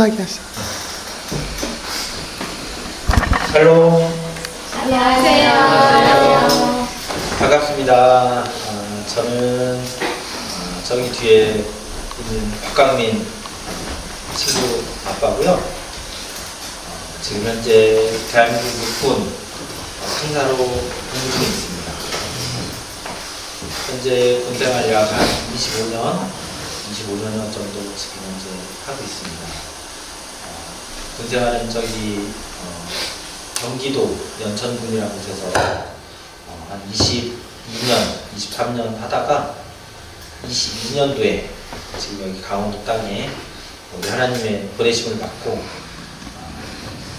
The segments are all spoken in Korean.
편하게 하시죠. 샬롬. 안녕하세요. 반갑습니다. 저는 저기 뒤에 있는 박강민 친구 아빠고요. 지금 현재 대한민국 육군 상사로 근무 중에 있습니다. 현재 군생활 약 한 25년 정도 지금 현재 하고 있습니다. 군생활은 저기 경기도 연천군이라는 곳에서 한 23년 하다가 22년도에 지금 여기 강원도 땅에 우리 하나님의 보내심을 받고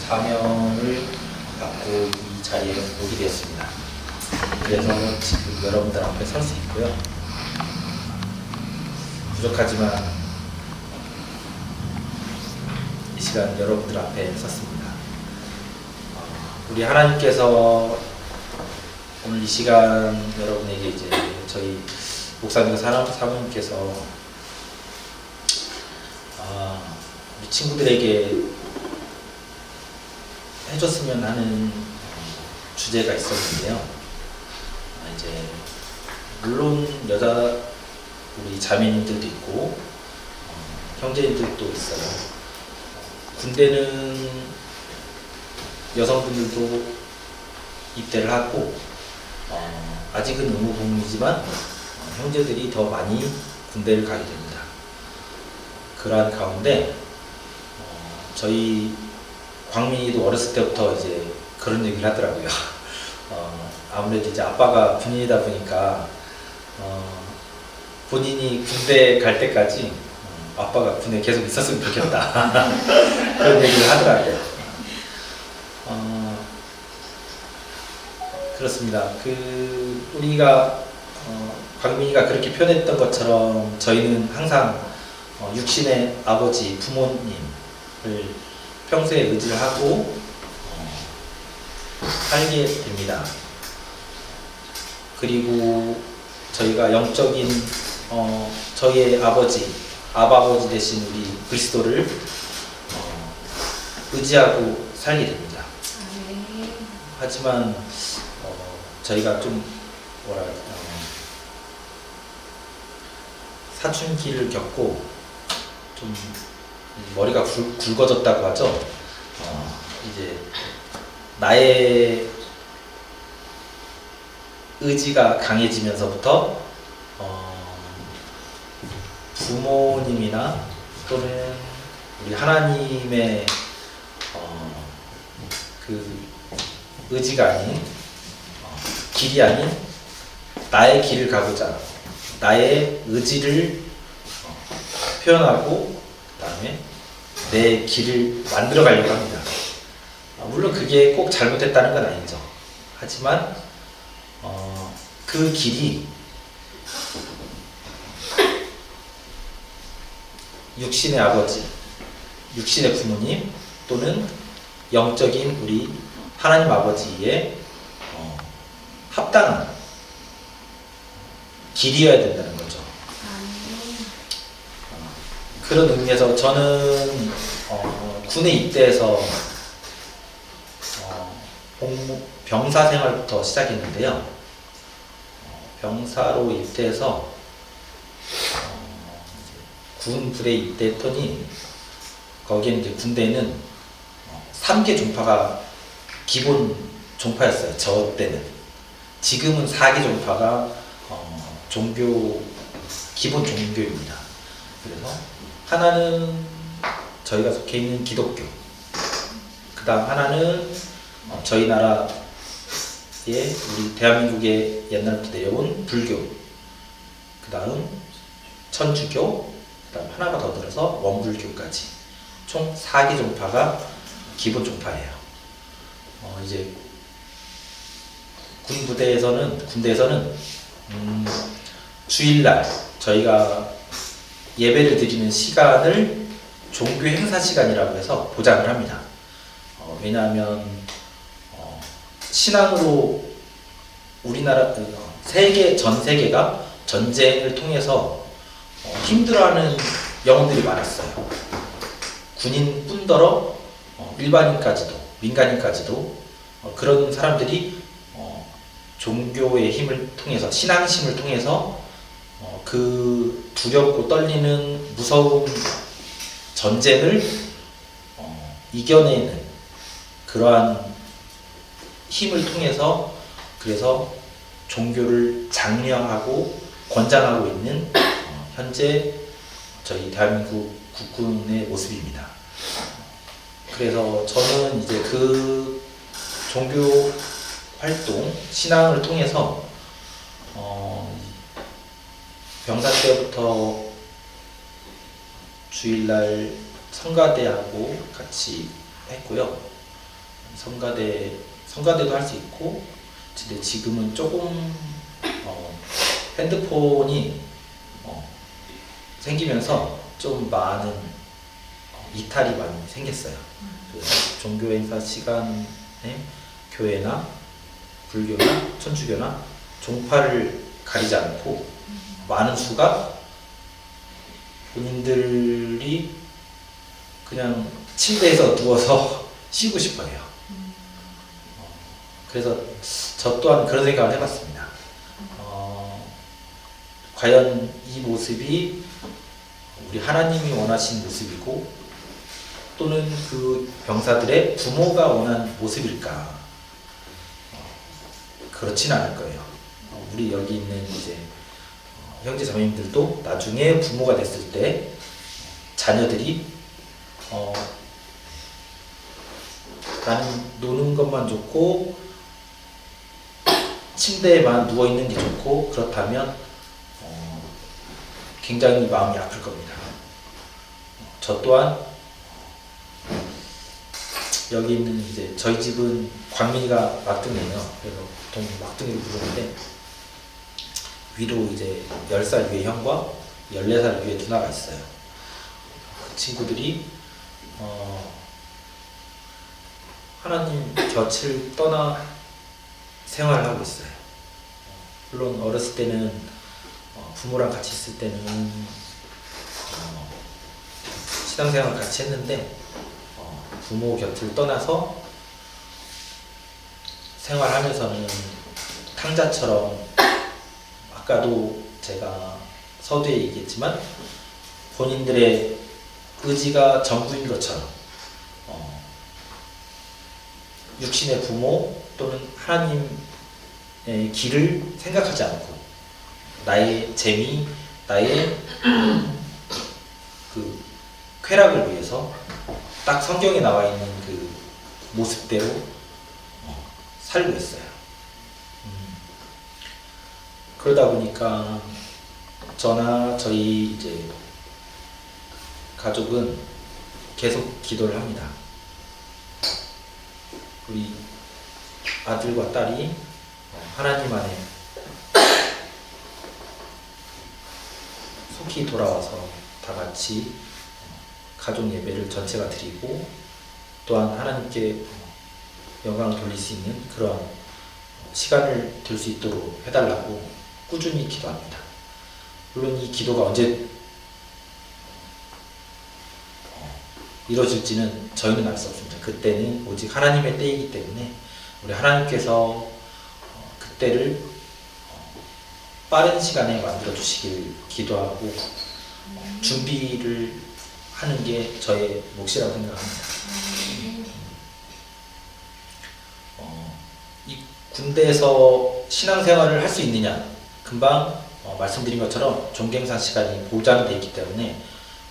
사명을 받고 이 자리에 오게 되었습니다. 그래서 지금 여러분들 앞에 설 수 있고요. 부족하지만 이 시간 여러분들 앞에 섰습니다. 우리 하나님께서 오늘 이 시간 여러분에게 이제 저희 목사님과 사모님께서 우리 친구들에게 해줬으면 하는 주제가 있었는데요. 이제 물론 여자 우리 자매님들도 있고 형제님들도 있어요. 군대는 여성분들도 입대를 하고 아직은 의무복무이지만 형제들이 더 많이 군대를 가게 됩니다. 그러한 가운데 저희 광민이도 어렸을 때부터 이제 그런 얘기를 하더라고요. 아무래도 이제 아빠가 군인이다 보니까 본인이 군대 갈 때까지 아빠가 군에 계속 있었으면 좋겠다. 그런 얘기를 하더라고요. 그렇습니다. 우리가 광민이가 그렇게 표현했던 것처럼 저희는 항상 육신의 아버지, 부모님을 평소에 의지를 하고 살게 됩니다. 그리고 저희가 영적인 저희의 아버지 되신 우리 그리스도를 의지하고 살게 됩니다. 하지만 저희가 좀 사춘기를 겪고 좀 머리가 굵어졌다고 하죠. 이제 나의 의지가 강해지면서부터 부모님이나 또는 우리 하나님의 그 의지가 아닌 길이 아닌 나의 길을 가고자 나의 의지를 표현하고 그다음에 내 길을 만들어 가려고 합니다. 물론 그게 꼭 잘못했다는 건 아니죠. 하지만 그 길이 육신의 아버지, 육신의 부모님 또는 영적인 우리 하나님 아버지의 합당한 길이어야 된다는 거죠. 그런 의미에서 저는 군에 입대해서 병사 생활부터 시작했는데요. 병사로 입대해서 군 부대에 입대했더니 거기에 이제 군대는 3개 종파가 기본 종파였어요. 저 때는. 지금은 4개 종파가 기본 종교입니다. 그래서 하나는 저희가 속해 있는 기독교, 그 다음 하나는 저희 나라의 우리 대한민국의 옛날부터 내려온 불교, 그 다음 천주교, 그 다음 하나가 더 들어서 원불교까지 총 4개 종파가 기본 종파예요. 이제 군대에서는 주일날 저희가 예배를 드리는 시간을 종교 행사 시간이라고 해서 보장을 합니다. 왜냐하면 신앙으로 우리나라 전 세계가 전쟁을 통해서 힘들어하는 영혼들이 많았어요. 군인뿐더러 일반인까지도 민간인까지도 그런 사람들이 종교의 힘을 통해서 신앙심을 통해서 그 두렵고 떨리는 무서운 전쟁을 이겨내는 그러한 힘을 통해서 그래서 종교를 장려하고 권장하고 있는 현재 저희 대한민국 국군의 모습입니다. 그래서 저는 이제 그 종교 활동, 신앙을 통해서 병사 때부터 주일날 성가대하고 같이 했고요. 성가대도 할 수 있고, 근데 지금은 조금 핸드폰이 생기면서 좀 많은 이탈이 많이 생겼어요. 종교 행사 시간에 교회나 불교나 천주교나 종파를 가리지 않고 많은 수가 본인들이 그냥 침대에서 누워서 쉬고 싶어 해요. 그래서 저 또한 그런 생각을 해봤습니다. 과연 이 모습이 우리 하나님이 원하신 모습이고 또는 그 병사들의 부모가 원하는 모습일까? 그렇진 않을 거예요. 우리 여기 있는 이제 형제 자매님들도 나중에 부모가 됐을 때 자녀들이 나는 노는 것만 좋고 침대에만 누워 있는 게 좋고 그렇다면 굉장히 마음이 아플 겁니다. 저 또한 여기 있는 이제 저희 집은 광민이가 막둥이에요. 그래서 보통 막둥이를 부르는데 위로 이제 10살 위에 형과 14살 위에 누나가 있어요. 그 친구들이 하나님 곁을 떠나 생활을 하고 있어요. 물론 어렸을 때는 부모랑 같이 있을 때는 신앙생활을 같이 했는데 부모 곁을 떠나서 생활하면서는 탕자처럼 아까도 제가 서두에 얘기했지만 본인들의 의지가 전부인 것처럼 육신의 부모 또는 하나님의 길을 생각하지 않고 나의 재미, 나의 그 쾌락을 위해서 딱 성경에 나와 있는 그 모습대로 살고 있어요. 그러다 보니까 저나 저희 이제 가족은 계속 기도를 합니다. 우리 아들과 딸이 하나님 안에 속히 돌아와서 다 같이 가족 예배를 전체가 드리고 또한 하나님께 영광을 돌릴 수 있는 그런 시간을 들 수 있도록 해달라고 꾸준히 기도합니다. 물론 이 기도가 언제 이루어질지는 저희는 알 수 없습니다. 그때는 오직 하나님의 때이기 때문에 우리 하나님께서 그때를 빠른 시간에 만들어 주시길 기도하고 준비를 하는 게 저의 몫이라고 생각합니다. 이 군대에서 신앙생활을 할 수 있느냐? 금방 말씀드린 것처럼 종갱사 시간이 보장되어 있기 때문에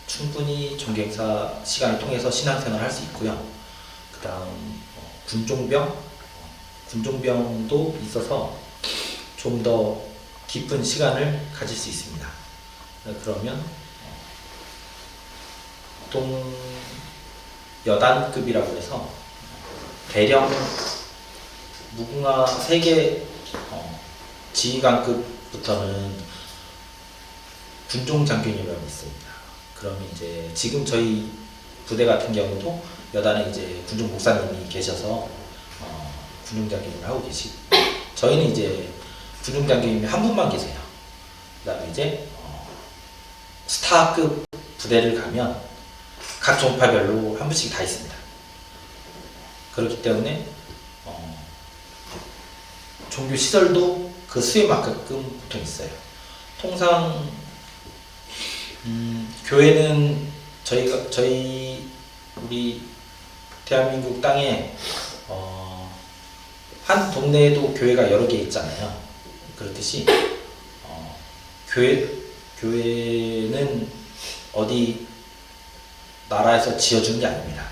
충분히 종갱사 시간을 통해서 신앙생활을 할 수 있고요. 그 다음 군종병도 있어서 좀 더 깊은 시간을 가질 수 있습니다. 그러면 보통 여단급이라고 해서 대령 무궁화 3개 지휘관급부터는 군종장교님이라고 있습니다. 그러면 이제 지금 저희 부대 같은 경우도 여단에 이제 군종 목사님이 계셔서 군종장교님을 하고 계시고 저희는 이제 군종장교님이 한 분만 계세요. 그 다음에 이제 스타급 부대를 가면 각 종파별로 한 분씩 다 있습니다. 그렇기 때문에 종교 시설도 그 수요만큼 보통 있어요. 통상 교회는 우리 대한민국 땅에 한 동네에도 교회가 여러 개 있잖아요. 그렇듯이 교회는 어디 나라에서 지어준 게 아닙니다.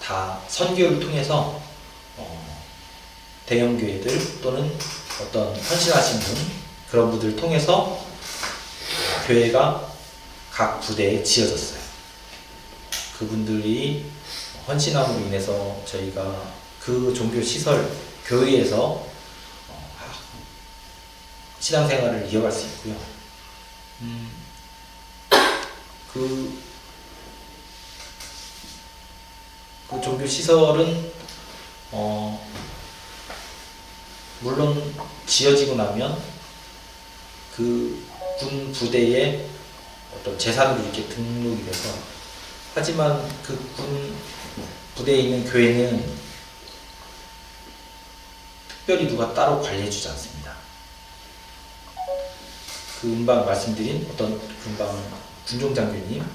다 선교를 통해서 대형 교회들 또는 어떤 헌신하신 분, 그런 분들을 통해서 교회가 각 부대에 지어졌어요. 그분들이 헌신함으로 인해서 저희가 그 종교 시설, 교회에서 신앙생활을 이어갈 수 있고요. 그 종교 시설은 물론 지어지고 나면 그 군 부대에 어떤 재산으로 이렇게 등록이 돼서, 하지만 그 군 부대에 있는 교회는 특별히 누가 따로 관리해주지 않습니다. 그 금방 말씀드린 어떤 금방 군종장교님,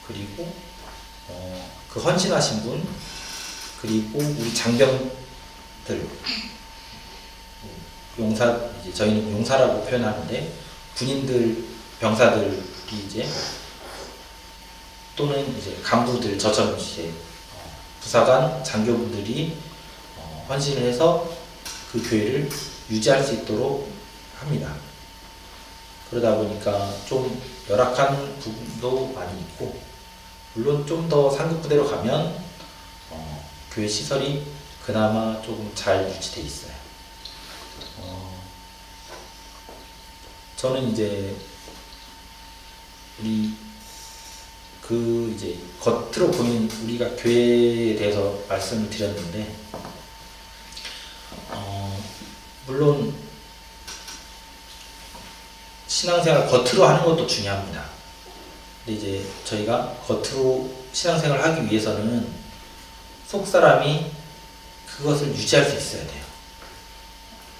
그리고 그 헌신하신 분, 그리고 우리 장병들, 용사, 이제 저희는 용사라고 표현하는데, 군인들, 병사들이 이제 또는 이제 간부들, 저처럼 이제 부사관, 장교분들이 헌신을 해서 그 교회를 유지할 수 있도록 합니다. 그러다 보니까 좀 열악한 부분도 많이 있고, 물론 좀 더 상급 부대로 가면 교회 시설이 그나마 조금 잘 유지되어 있어요. 저는 이제 이제 겉으로 보이는 우리가 교회에 대해서 말씀을 드렸는데, 물론 신앙생활 겉으로 하는 것도 중요합니다. 근데 이제 저희가 겉으로 신앙생활을 하기 위해서는 속사람이 그것을 유지할 수 있어야 돼요.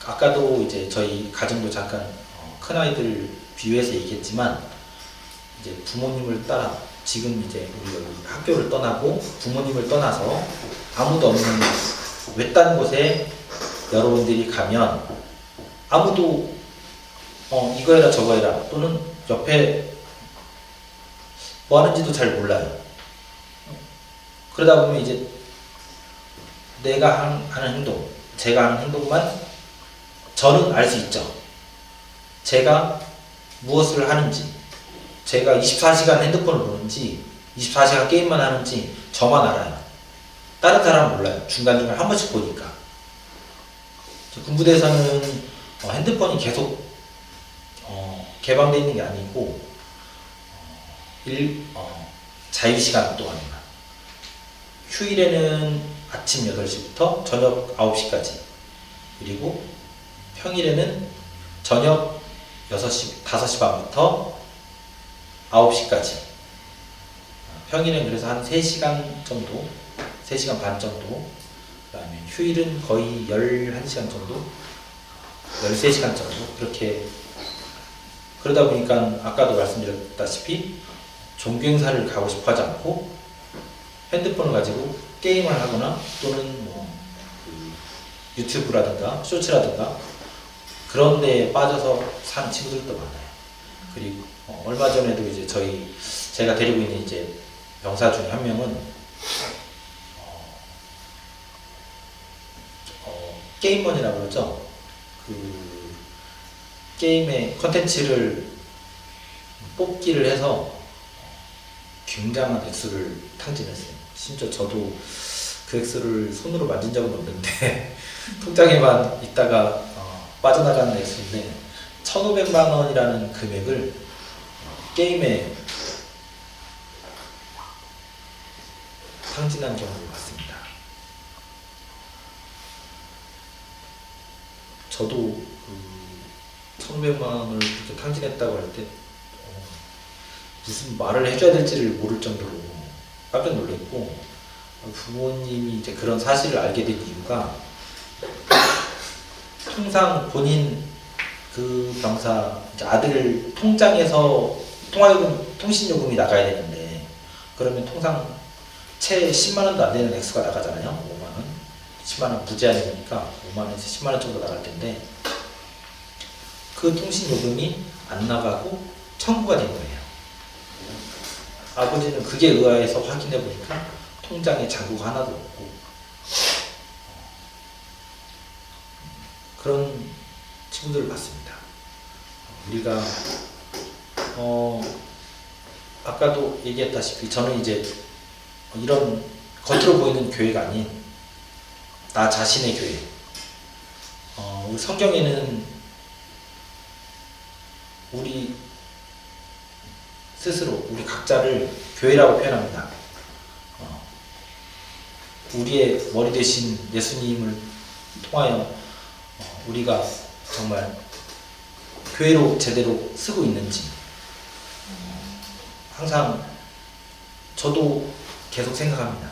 아까도 이제 저희 가정도 잠깐 큰아이들 비유해서 얘기했지만, 이제 부모님을 따라, 지금 이제 우리 여기 학교를 떠나고 부모님을 떠나서 아무도 없는 외딴 곳에 여러분들이 가면 아무도 이거 해라 저거 해라, 또는 옆에 뭐 하는지도 잘 몰라요. 그러다 보면 이제 내가 하는 행동, 제가 하는 행동만 저는 알 수 있죠. 제가 무엇을 하는지, 제가 24시간 핸드폰을 보는지 24시간 게임만 하는지 저만 알아요. 다른 사람은 몰라요. 중간중간 한 번씩 보니까. 군부대에서는 핸드폰이 계속 개방되어 있는 게 아니고 자유시간 동안에만, 휴일에는 아침 8시부터 저녁 9시까지, 그리고 평일에는 저녁 5시 반부터 9시까지. 평일은 그래서 한 3시간 정도, 3시간 반 정도, 그 다음에 휴일은 거의 11시간 정도, 13시간 정도, 그렇게. 그러다 보니까 아까도 말씀드렸다시피 종교행사를 가고 싶어 하지 않고 핸드폰을 가지고 게임을 하거나, 또는 유튜브라든가 쇼츠라든가 그런 데에 빠져서 산 친구들도 많아요. 그리고 얼마 전에도 이제 제가 데리고 있는 이제 병사 중에 한 명은 게임머니라고 그러죠. 그 게임의 컨텐츠를 뽑기를 해서 굉장한 액수를 탕진했어요. 심지어 저도 그 액수를 손으로 만진 적은 없는데 통장에만 있다가 빠져나가는 액수인데, 1,500만 원이라는 금액을 게임에 탕진한 경우를 봤습니다. 저도 1,500만 원을 그렇게 탕진했다고 할 때 무슨 말을 해줘야 될지를 모를 정도로 깜짝 놀랐고, 부모님이 이제 그런 사실을 알게 된 이유가 통상 본인 그 병사 이제 아들 통장에서 통신요금이 나가야 되는데, 그러면 통상 채 10만 원도 안 되는 액수가 나가잖아요. 5만 원, 10만 원 부재하니까 5만 원에서 10만 원 정도 나갈 텐데, 그 통신요금이 안 나가고 청구가 된 거예요. 아버지는 그게 의아해서 확인해 보니까 통장에 잔고가 하나도 없고, 그런 친구들을 봤습니다. 우리가 아까도 얘기했다시피 저는 이제 이런 겉으로 보이는 교회가 아닌 나 자신의 교회. 우리 성경에는 우리 스스로 우리 각자를 교회라고 표현합니다. 우리의 머리 대신 예수님을 통하여 우리가 정말 교회로 제대로 쓰고 있는지 항상 저도 계속 생각합니다.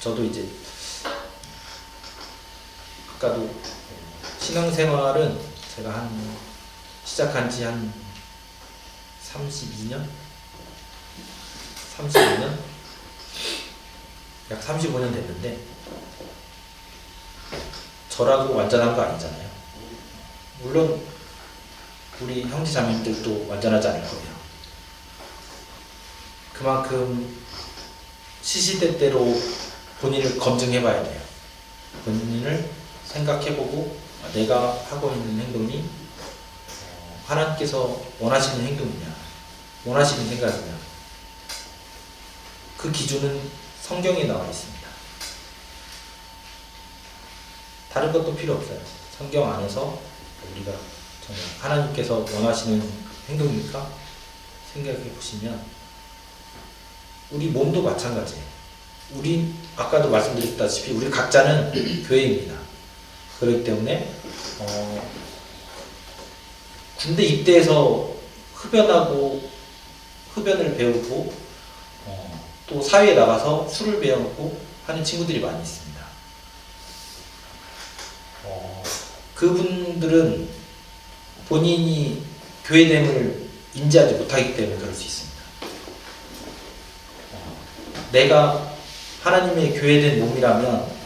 저도 이제 아까도 신앙생활은 제가 시작한 지 한 32년? 약 35년 됐는데, 저라고 완전한 거 아니잖아요. 물론 우리 형제 자매님들도 완전하지 않을 거예요. 그만큼 시시때때로 본인을 검증해 봐야 돼요. 본인을 생각해보고 내가 하고 있는 행동이 하나님께서 원하시는 행동이냐, 원하시는 생각이냐. 그 기준은 성경에 나와 있습니다. 다른 것도 필요 없어요. 성경 안에서 우리가 정말 하나님께서 원하시는 행동입니까? 생각해 보시면 우리 몸도 마찬가지예요. 우리 아까도 말씀드렸다시피 우리 각자는 교회입니다. 그렇기 때문에 군대 입대해서 흡연을 배우고 또 사회에 나가서 술을 배우고 하는 친구들이 많이 있습니다. 그분들은 본인이 교회됨을 인지하지 못하기 때문에 그럴 수 있습니다. 내가 하나님의 교회된 몸이라면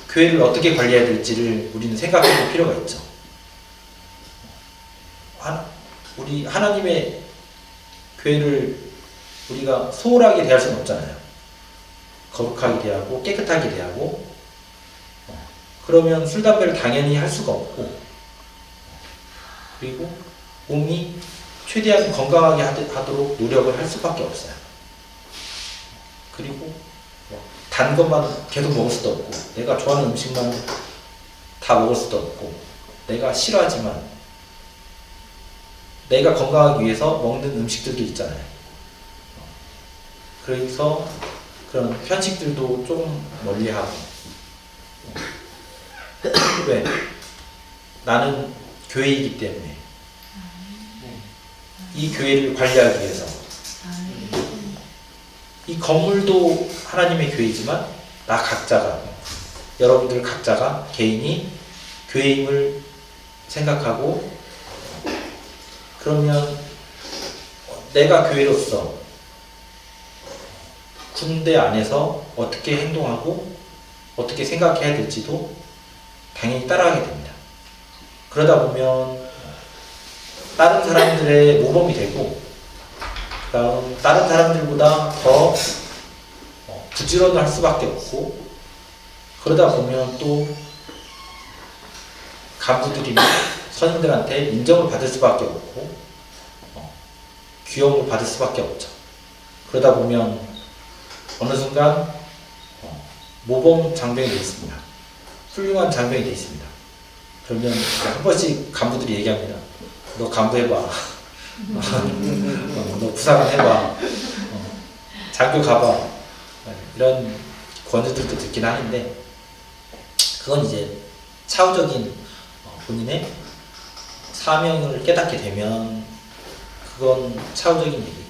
교회를 어떻게 관리해야 될지를 우리는 생각해 볼 필요가 있죠. 우리 하나님의 교회를 우리가 소홀하게 대할 수는 없잖아요. 거룩하게 대하고 깨끗하게 대하고, 그러면 술, 담배를 당연히 할 수가 없고, 그리고 몸이 최대한 건강하게 하도록 노력을 할 수밖에 없어요. 그리고 단 것만 계속 먹을 수도 없고, 내가 좋아하는 음식만 다 먹을 수도 없고, 내가 싫어하지만 내가 건강하기 위해서 먹는 음식들도 있잖아요. 그래서 그런 편식들도 좀 멀리하고. 왜? 나는 교회이기 때문에 이 교회를 관리하기 위해서. 이 건물도 하나님의 교회이지만 나 각자가, 여러분들 각자가 개인이 교회임을 생각하고, 그러면 내가 교회로서 군대 안에서 어떻게 행동하고 어떻게 생각해야 될지도 당연히 따라하게 됩니다. 그러다 보면 다른 사람들의 모범이 되고, 그다음 다른 사람들보다 더 부지런할 수밖에 없고, 그러다 보면 또 간부들이나 선임들한테 인정을 받을 수밖에 없고, 귀여움을 받을 수밖에 없죠. 그러다 보면 어느 순간 모범 장병이 되어 있습니다. 훌륭한 장병이 되어 있습니다. 그러면 한 번씩 간부들이 얘기합니다. 너 간부 해봐. 너 부사관 해봐. 장교 가봐. 이런 권유들도 듣긴 하는데, 그건 이제 차후적인 본인의 사명을 깨닫게 되면 그건 차후적인 얘기.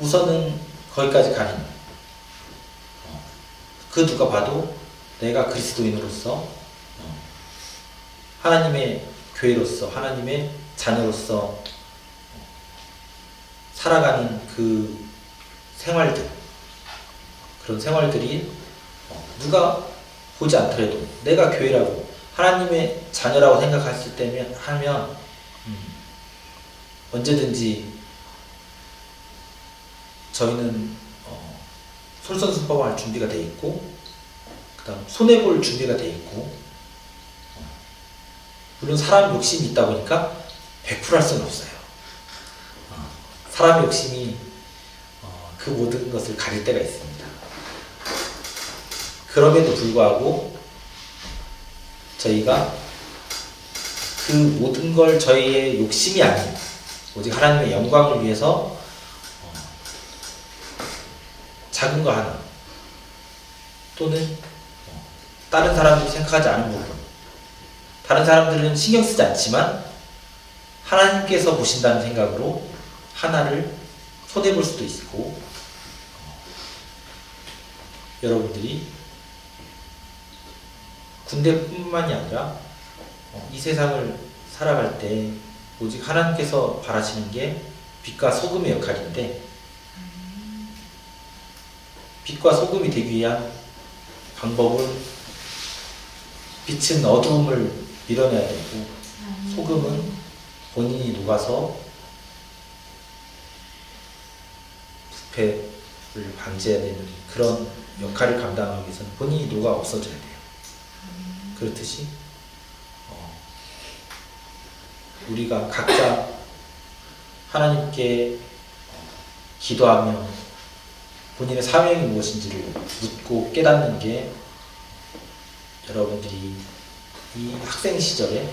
우선은 거기까지 가는 그 누가 봐도 내가 그리스도인으로서 하나님의 교회로서 하나님의 자녀로서 살아가는 그 생활들, 그런 생활들이 누가 보지 않더라도 내가 교회라고 하나님의 자녀라고 생각했을 때면 하면 언제든지 저희는 솔선수범할 준비가 돼 있고, 그다음 손해볼 준비가 돼 있고, 물론 사람 욕심이 있다 보니까 100%할 수는 없어요. 사람 욕심이 그 모든 것을 가릴 때가 있습니다. 그럼에도 불구하고 저희가 그 모든 걸 저희의 욕심이 아닌 오직 하나님의 영광을 위해서 작은 거 하나 또는 다른 사람들이 생각하지 않은 부분, 다른 사람들은 신경 쓰지 않지만 하나님께서 보신다는 생각으로 하나를 손해볼 수도 있고, 여러분들이 군대뿐만이 아니라 이 세상을 살아갈 때 오직 하나님께서 바라시는 게 빛과 소금의 역할인데, 빛과 소금이 되기 위한 방법은 빛은 어두움을 밀어내야 되고 소금은 본인이 녹아서 부패를 방지해야 되는 그런 역할을 감당하기 위해서는 본인이 녹아 없어져야 돼요. 그렇듯이 우리가 각자 하나님께 기도하며 본인의 사명이 무엇인지를 묻고 깨닫는 게 여러분들이 이 학생 시절에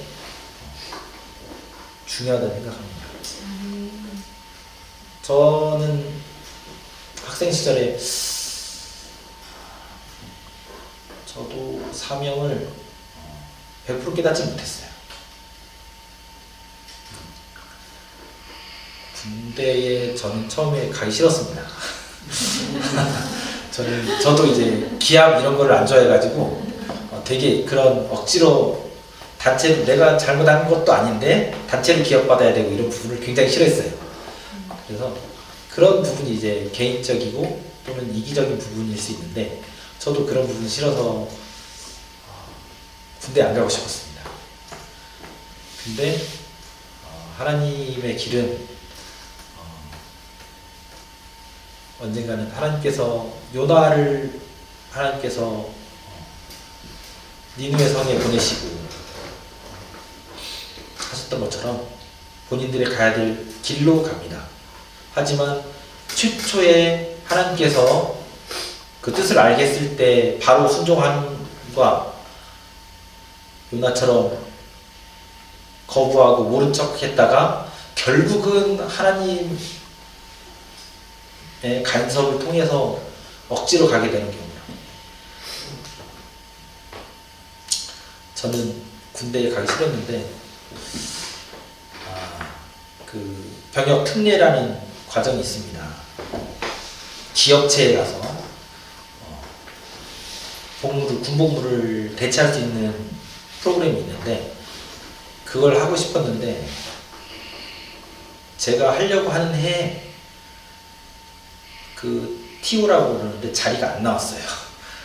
중요하다고 생각합니다. 저는 학생 시절에 저도 사명을 100% 깨닫지 못했어요. 군대에 저는 처음에 가기 싫었습니다. 저도 이제 기합 이런 거를 안 좋아해가지고 되게 그런 억지로 단체로 내가 잘못한 것도 아닌데 단체로 기합받아야 되고 이런 부분을 굉장히 싫어했어요. 그래서 그런 부분이 이제 개인적이고 또는 이기적인 부분일 수 있는데 저도 그런 부분이 싫어서 군대 안 가고 싶었습니다. 근데 하나님의 길은 언젠가는 하나님께서 요나를 하나님께서 니느웨 성에 보내시고 하셨던 것처럼 본인들이 가야 될 길로 갑니다. 하지만 최초에 하나님께서 그 뜻을 알겠을 때 바로 순종함과 요나처럼 거부하고 모른 척 했다가 결국은 하나님의 간섭을 통해서 억지로 가게 되는 경우요. 저는 군대에 가기 싫었는데 그 병역 특례라는 과정이 있습니다. 기업체에 가서 군복무를 대체할 수 있는 프로그램이 있는데 그걸 하고 싶었는데 제가 하려고 하는 해에 그 TO라고 그러는데 자리가 안 나왔어요.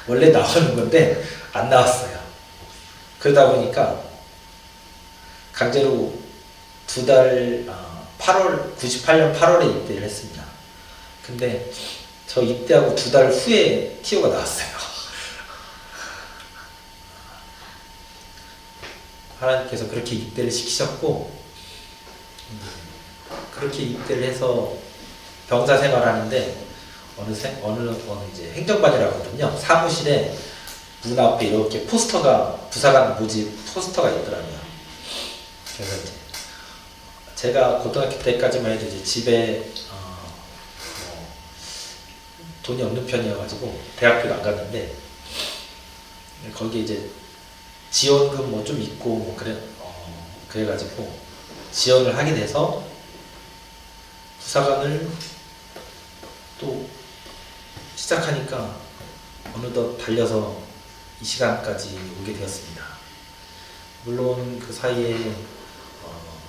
원래 나오는 건데 안 나왔어요. 그러다 보니까 강제로 2달 98년 8월에 입대를 했습니다. 근데 저 입대하고 2달 후에 TO가 나왔어요. 하나님께서 그렇게 입대를 시키셨고 그렇게 입대를 해서 병사 생활하는데 어느 이제 행정반이라거든요. 사무실에 문 앞에 이렇게 포스터가 부사관 모집 포스터가 있더라고요. 그래서 이제 제가 고등학교 때까지만 해도 이제 집에 돈이 없는 편이어가지고 대학교도 안 갔는데 거기에 이제 지원금 뭐 좀 있고 뭐 그래가지고 지원을 하게 돼서 부사관을 또 시작하니까 어느덧 달려서 이 시간까지 오게 되었습니다. 물론 그 사이에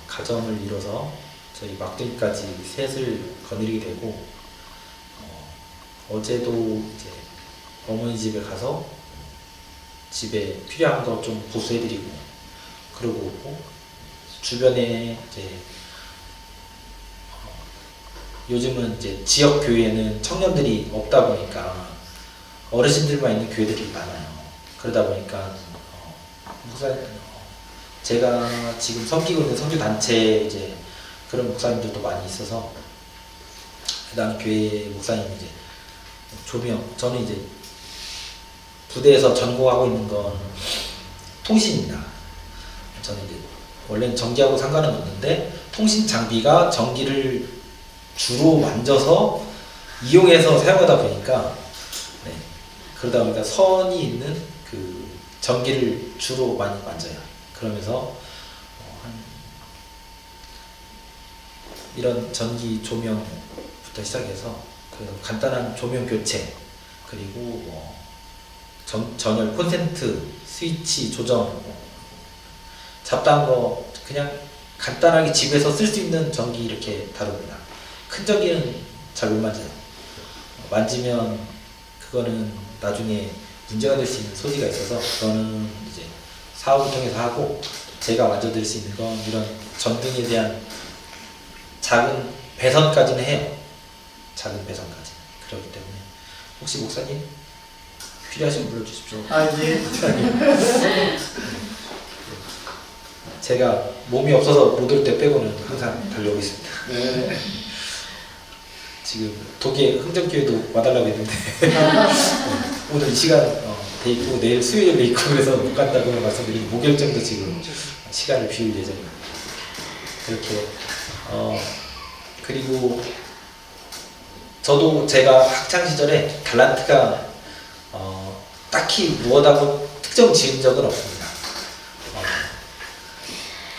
가정을 이뤄서 저희 막둥이까지 셋을 거느리게 되고 어제도 이제 어머니 집에 가서 집에 필요한 거 좀 보수해드리고 그러고 오고 주변에 이제 요즘은 이제 지역 교회에는 청년들이 없다 보니까 어르신들만 있는 교회들이 많아요. 그러다 보니까 제가 지금 섬기고 있는 선교 단체 이제 그런 목사님들도 많이 있어서 해당 교회 목사님 이제 조명 저는 이제 부대에서 전공하고 있는 건 통신입니다. 저는 이제 원래는 전기하고 상관은 없는데 통신 장비가 전기를 주로 만져서 이용해서 사용하다 보니까 그러다 보니까 선이 있는 그 전기를 주로 많이 만져요. 그러면서 이런 전기 조명부터 시작해서 그래서 간단한 조명 교체 그리고 전열 콘센트 스위치 조정 잡다한 거 그냥 간단하게 집에서 쓸 수 있는 전기 이렇게 다룹니다. 큰 전기는 잘 못 만져요. 만지면 그거는 나중에 문제가 될 수 있는 소지가 있어서 그거는 이제 사업을 통해서 하고 제가 만져드릴 수 있는 건 이런 전등에 대한 작은 배선까지는 해요. 작은 배선까지. 그렇기 때문에 혹시 목사님 필요하시면 불러주십시오. 예. 제가 몸이 없어서 못 올 때 빼고는 항상 달려오고 있습니다. 네. 지금 독일 흥정교회도 와달라고 했는데 오늘 이 시간 돼 있고 내일 수요일에 돼 있고 그래서 못 간다고 말씀드리고 목요일정도 지금 시간을 비울 예정입니다. 그렇게 그리고 저도 제가 학창 시절에 달란트가 딱히 무엇하고 특정 지은 적은 없습니다.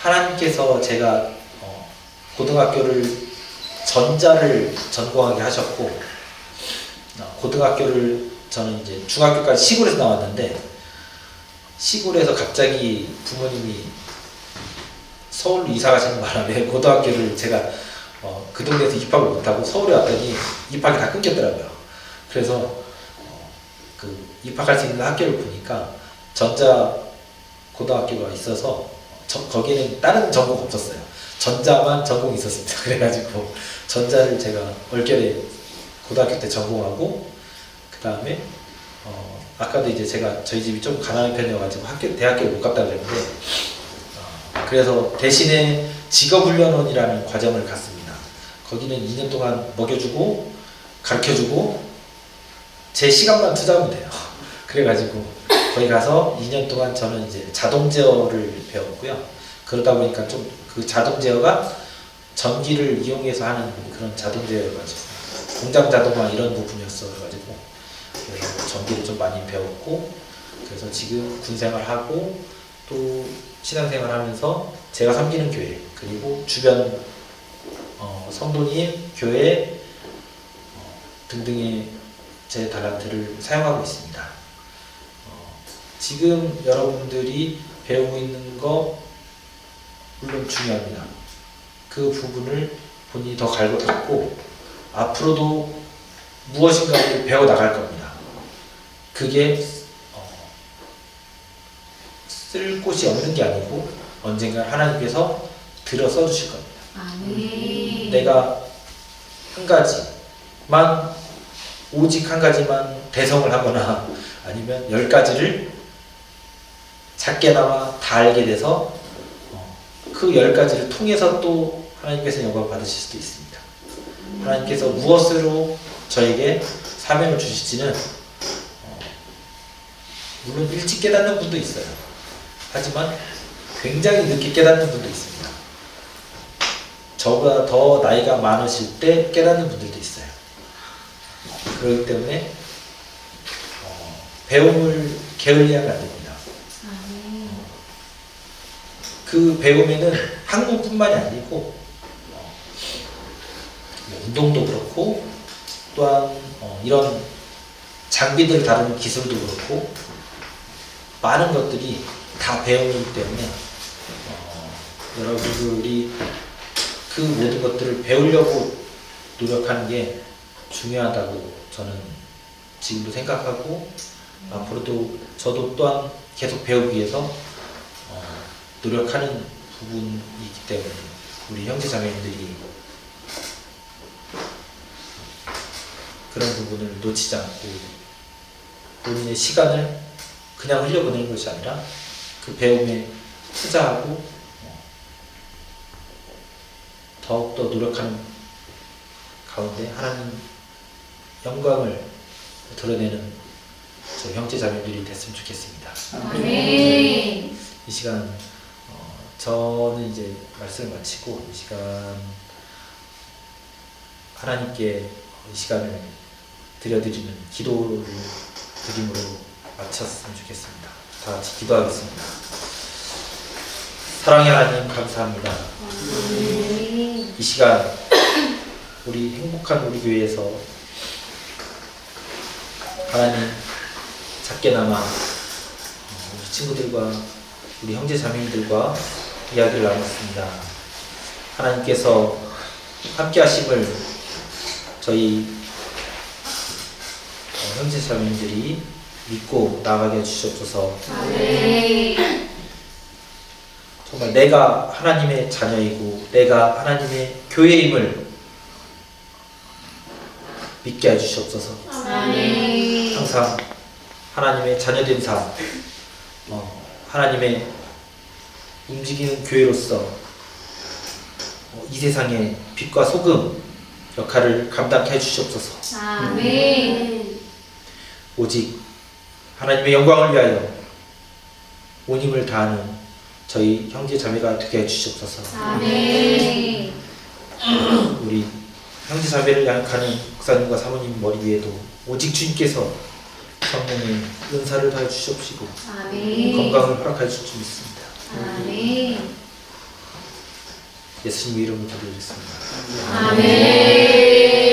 하나님께서 제가 고등학교를 전자를 전공하게 하셨고 고등학교를 저는 이제 중학교까지 시골에서 나왔는데 시골에서 갑자기 부모님이 서울로 이사 가시는 바람에 고등학교를 제가 그 동네에서 입학을 못하고 서울에 왔더니 입학이 다 끊겼더라고요. 그래서 그 입학할 수 있는 학교를 보니까 전자 고등학교가 있어서 거기는 다른 전공 없었어요. 전자만 전공이 있었습니다. 그래가지고 전자를 제가 얼결에 고등학교 때 전공하고 그 다음에 아까도 이제 제가 저희 집이 좀 가난한 편이어가지고 대학교를 못 갔다 그랬는데 그래서 대신에 직업훈련원이라는 과정을 갔습니다. 거기는 2년 동안 먹여주고 가르쳐주고 제 시간만 투자하면 돼요. 그래가지고 거기 가서 2년 동안 저는 이제 자동 제어를 배웠고요. 그러다 보니까 좀 그 자동 제어가 전기를 이용해서 하는 그런 자동 제어여가지고 공장 자동화 이런 부분이었어가지고 그래서 전기를 좀 많이 배웠고 그래서 지금 군생활하고 또 신앙생활 하면서 제가 섬기는 교회 그리고 주변 성도님, 교회 등등의 제 달란트를 사용하고 있습니다. 지금 여러분들이 배우고 있는 거 물론 중요합니다. 그 부분을 본인이 더 갈고 닦고 앞으로도 무엇인가를 배워 나갈 겁니다. 그게 쓸 곳이 없는 게 아니고 언젠가 하나님께서 들어 써주실 겁니다. 아멘. 내가 한 가지만 오직 한 가지만 대성을 하거나 아니면 10가지를 작게나마 다 알게 돼서 그 10가지를 통해서 또 하나님께서 영광을 받으실 수도 있습니다. 하나님께서 무엇으로 저에게 사명을 주실지는 물론 일찍 깨닫는 분도 있어요. 하지만 굉장히 늦게 깨닫는 분도 있습니다. 저보다 더 나이가 많으실 때 깨닫는 분들도 있어요. 그렇기 때문에 배움을 게을리하면 안 됩니다. 그 배움에는 학문뿐만이 아니고 운동도 그렇고 또한 이런 장비들을 다루는 기술도 그렇고 많은 것들이 다 배움이기 때문에 여러분들이 그 모든 것들을 배우려고 노력하는 게 중요하다고 저는 지금도 생각하고 앞으로도 저도 또한 계속 배우기 위해서 노력하는 부분이기 때문에 우리 형제자매님들이 그런 부분을 놓치지 않고 본인의 시간을 그냥 흘려보내는 것이 아니라 그 배움에 투자하고 더욱더 노력하는 가운데 하나님 영광을 드러내는 저 형제자매들이 됐으면 좋겠습니다. 아멘. 이 시간 저는 이제 말씀을 마치고 이 시간 하나님께 이 시간을 드려드리는 기도를 드림으로 마쳤으면 좋겠습니다. 다 같이 기도하겠습니다. 사랑의 하나님 감사합니다. 이 시간 우리 행복한 우리 교회에서 하나님 작게나마 우리 친구들과 우리 형제 자매님들과 이야기를 나눴습니다. 하나님께서 함께 하심을 저희 형제 자매님들이 믿고 나아가게 해주시옵소서. 아멘. 정말 내가 하나님의 자녀이고 내가 하나님의 교회임을 믿게 해주시옵소서. 아멘. 항상 하나님의 자녀된 삶, 하나님의 움직이는 교회로서 이 세상의 빛과 소금 역할을 감당케 해주시옵소서. 아멘. 오직 하나님의 영광을 위하여 온 힘을 다하는 저희 형제 자매가 되게 해주시옵소서. 아멘. 우리 형제 자매를 양육하는 목사님과 사모님 머리 위에도 오직 주님께서 성령의 은사를 다해 주시옵시고 아멘. 건강을 허락해 주실 줄 믿습니다. 아멘. 예수님 이름으로 기도드렸습니다. 아멘.